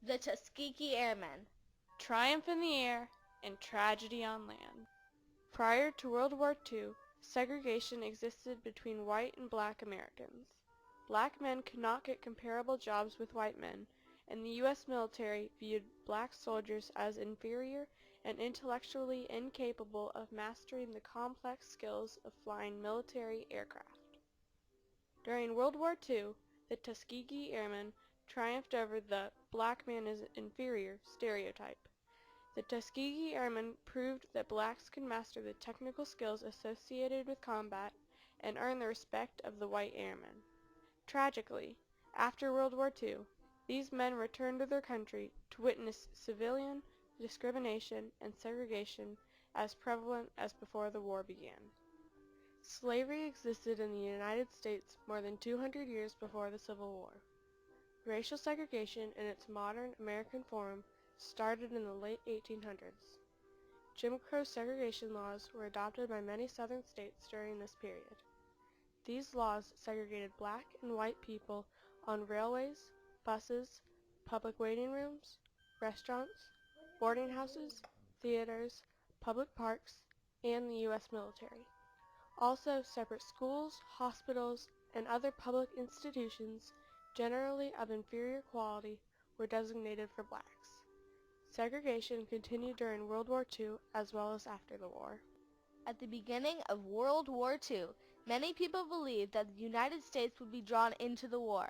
The Tuskegee Airmen. Triumph in the air and tragedy on land. Prior to World War II, segregation existed between white and black Americans. Black men could not get comparable jobs with white men, and the U.S. military viewed black soldiers as inferior and intellectually incapable of mastering the complex skills of flying military aircraft. During World War II, the Tuskegee Airmen triumphed over the "black man is inferior" stereotype. The Tuskegee Airmen proved that blacks could master the technical skills associated with combat and earn the respect of the white airmen. Tragically, after World War II, these men returned to their country to witness civilian discrimination and segregation as prevalent as before the war began. Slavery existed in the United States more than 200 years before the Civil War. Racial segregation in its modern American form started in the late 1800s. Jim Crow segregation laws were adopted by many southern states during this period. These laws segregated black and white people on railways, buses, public waiting rooms, restaurants, boarding houses, theaters, public parks, and the U.S. military. Also, separate schools, hospitals, and other public institutions, generally of inferior quality, were designated for blacks. Segregation continued during World War II as well as after the war. At the beginning of World War II, many people believed that the United States would be drawn into the war,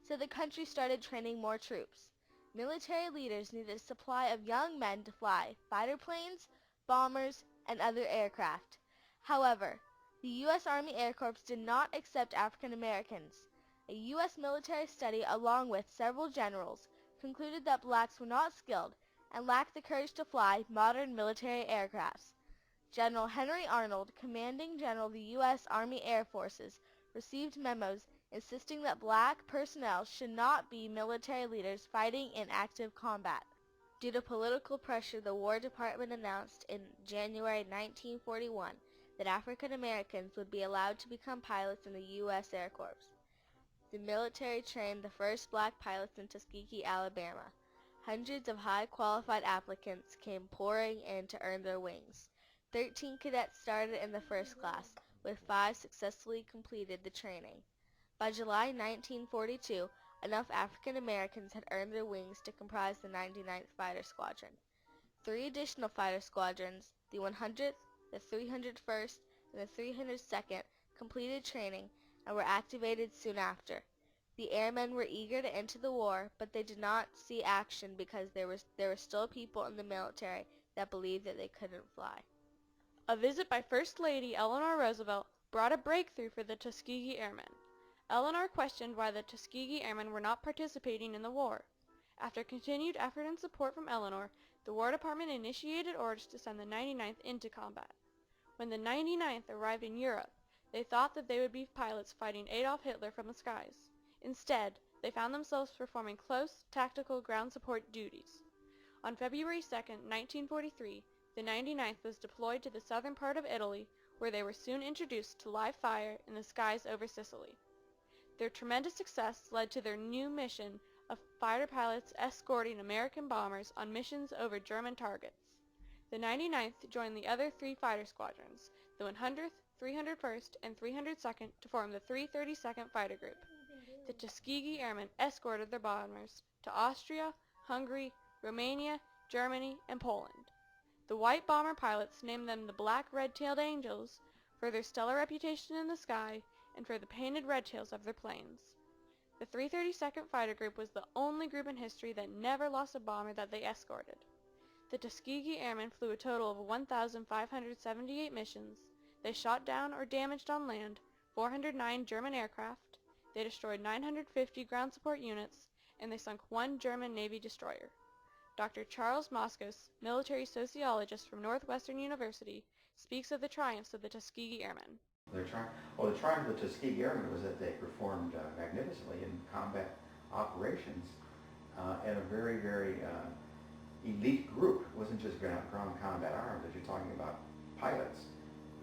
so the country started training more troops. Military leaders needed a supply of young men to fly fighter planes, bombers, and other aircraft. However, the U.S. Army Air Corps did not accept African Americans. A U.S. military study, along with several generals, concluded that blacks were not skilled and lacked the courage to fly modern military aircrafts. General Henry Arnold, commanding general of the U.S. Army Air Forces, received memos insisting that black personnel should not be military leaders fighting in active combat. Due to political pressure, the War Department announced in January 1941 that African Americans would be allowed to become pilots in the U.S. Air Corps. The military trained the first black pilots in Tuskegee, Alabama. Hundreds of high-qualified applicants came pouring in to earn their wings. 13 cadets started in the first class, with 5 successfully completed the training. By July 1942, enough African Americans had earned their wings to comprise the 99th Fighter Squadron. 3 additional fighter squadrons, the 100th, the 301st, and the 302nd, completed training and were activated soon after. The airmen were eager to enter the war, but they did not see action because there were still people in the military that believed that they couldn't fly. A visit by First Lady Eleanor Roosevelt brought a breakthrough for the Tuskegee Airmen. Eleanor questioned why the Tuskegee Airmen were not participating in the war. After continued effort and support from Eleanor, the War Department initiated orders to send the 99th into combat. When the 99th arrived in Europe, they thought that they would be pilots fighting Adolf Hitler from the skies. Instead, they found themselves performing close, tactical ground support duties. On February 2, 1943, the 99th was deployed to the southern part of Italy, where they were soon introduced to live fire in the skies over Sicily. Their tremendous success led to their new mission of fighter pilots escorting American bombers on missions over German targets. The 99th joined the other 3 fighter squadrons, the 100th, 301st, and 302nd, to form the 332nd Fighter Group. The Tuskegee Airmen escorted their bombers to Austria, Hungary, Romania, Germany, and Poland. The white bomber pilots named them the Black Red-Tailed Angels for their stellar reputation in the sky and for the painted red tails of their planes. The 332nd Fighter Group was the only group in history that never lost a bomber that they escorted. The Tuskegee Airmen flew a total of 1,578 missions. They shot down or damaged on land 409 German aircraft, they destroyed 950 ground support units, and they sunk 1 German Navy destroyer. Dr. Charles Moskos, military sociologist from Northwestern University, speaks of the triumphs of the Tuskegee Airmen. The triumph of the Tuskegee Airmen was that they performed magnificently in combat operations and a very, very elite group. It wasn't just ground combat arms, as you're talking about pilots,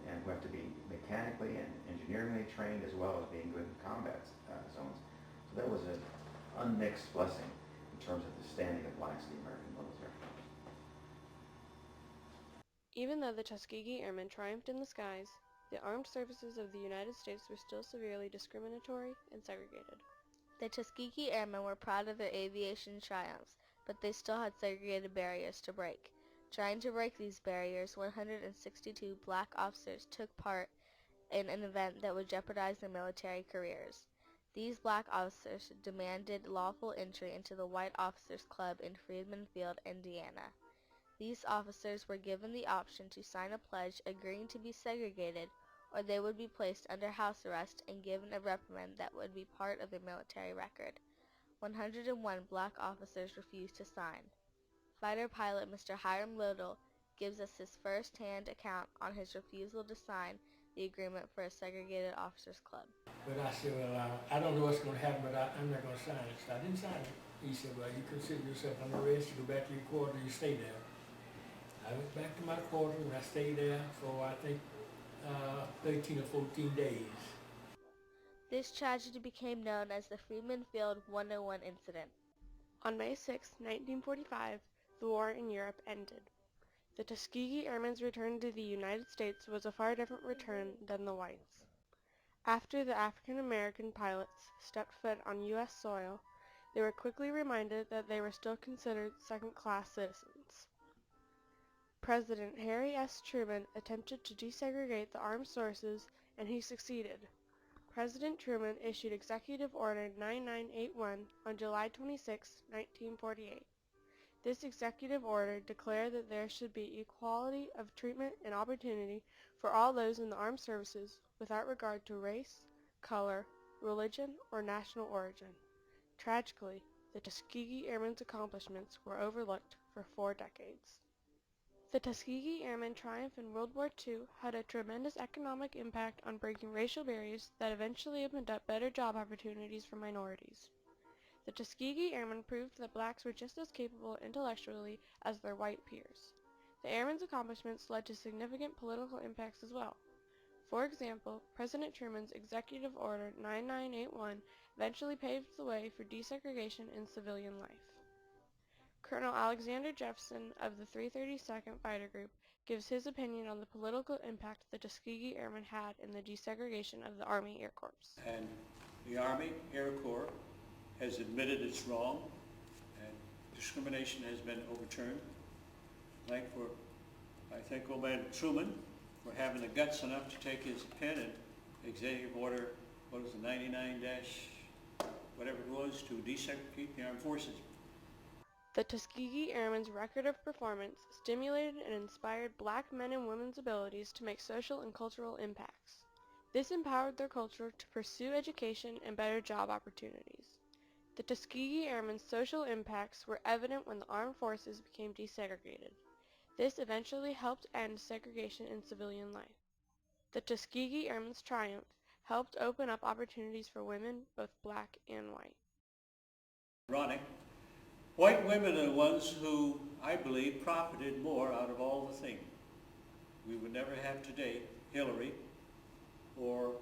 and who have to be mechanically and engineeringly trained as well as being good in combat zones. So that was an unmixed blessing. In in terms of the standing of blacks in the American military. Even though the Tuskegee Airmen triumphed in the skies, the armed services of the United States were still severely discriminatory and segregated. The Tuskegee Airmen were proud of their aviation triumphs, but they still had segregated barriers to break. Trying to break these barriers, 162 black officers took part in an event that would jeopardize their military careers. These black officers demanded lawful entry into the White Officers Club in Freedman Field, Indiana. These officers were given the option to sign a pledge agreeing to be segregated, or they would be placed under house arrest and given a reprimand that would be part of their military record. 101 black officers refused to sign. Fighter pilot Mr. Hiram Lodell gives us his first-hand account on his refusal to sign the agreement for a segregated officers club. But I said, well, I don't know what's going to happen, but I'm not going to sign it. So I didn't sign it. He said, well, you consider yourself under arrest, you go back to your quarters, you stay there. I went back to my quarters and I stayed there for, I think, 13 or 14 days. This tragedy became known as the Freedman Field 101 incident. On May 6, 1945, the war in Europe ended. The Tuskegee Airmen's return to the United States was a far different return than the whites. After the African American pilots stepped foot on U.S. soil, they were quickly reminded that they were still considered second-class citizens. President Harry S. Truman attempted to desegregate the armed forces, and he succeeded. President Truman issued Executive Order 9981 on July 26, 1948. This executive order declared that there should be equality of treatment and opportunity for all those in the armed services without regard to race, color, religion, or national origin. Tragically, the Tuskegee Airmen's accomplishments were overlooked for 4 decades. The Tuskegee Airmen triumph in World War II had a tremendous economic impact on breaking racial barriers that eventually opened up better job opportunities for minorities. The Tuskegee Airmen proved that blacks were just as capable intellectually as their white peers. The Airmen's accomplishments led to significant political impacts as well. For example, President Truman's Executive Order 9981 eventually paved the way for desegregation in civilian life. Colonel Alexander Jefferson of the 332nd Fighter Group gives his opinion on the political impact the Tuskegee Airmen had in the desegregation of the Army Air Corps. And the Army Air Corps has admitted it's wrong, and discrimination has been overturned. I thank old man Truman for having the guts enough to take his pen and Executive Order, 99 whatever it was, to desegregate the armed forces. The Tuskegee Airmen's record of performance stimulated and inspired black men and women's abilities to make social and cultural impacts. This empowered their culture to pursue education and better job opportunities. The Tuskegee Airmen's social impacts were evident when the armed forces became desegregated. This eventually helped end segregation in civilian life. The Tuskegee Airmen's triumph helped open up opportunities for women, both black and white. Ironic. White women are the ones who, I believe, profited more out of all the things. We would never have today Hillary or,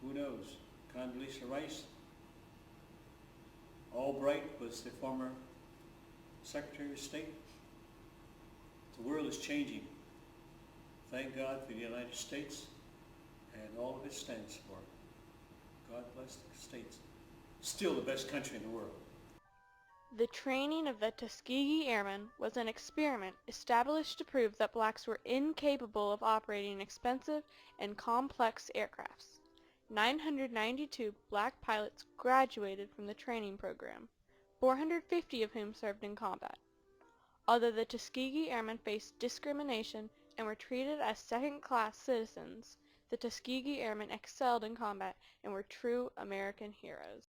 who knows, Condoleezza Rice. Albright was the former Secretary of State. The world is changing. Thank God for the United States and all of it stands for. God bless the States. Still the best country in the world. The training of the Tuskegee Airmen was an experiment established to prove that blacks were incapable of operating expensive and complex aircrafts. 992 black pilots graduated from the training program, 450 of whom served in combat. Although the Tuskegee Airmen faced discrimination and were treated as second-class citizens, the Tuskegee Airmen excelled in combat and were true American heroes.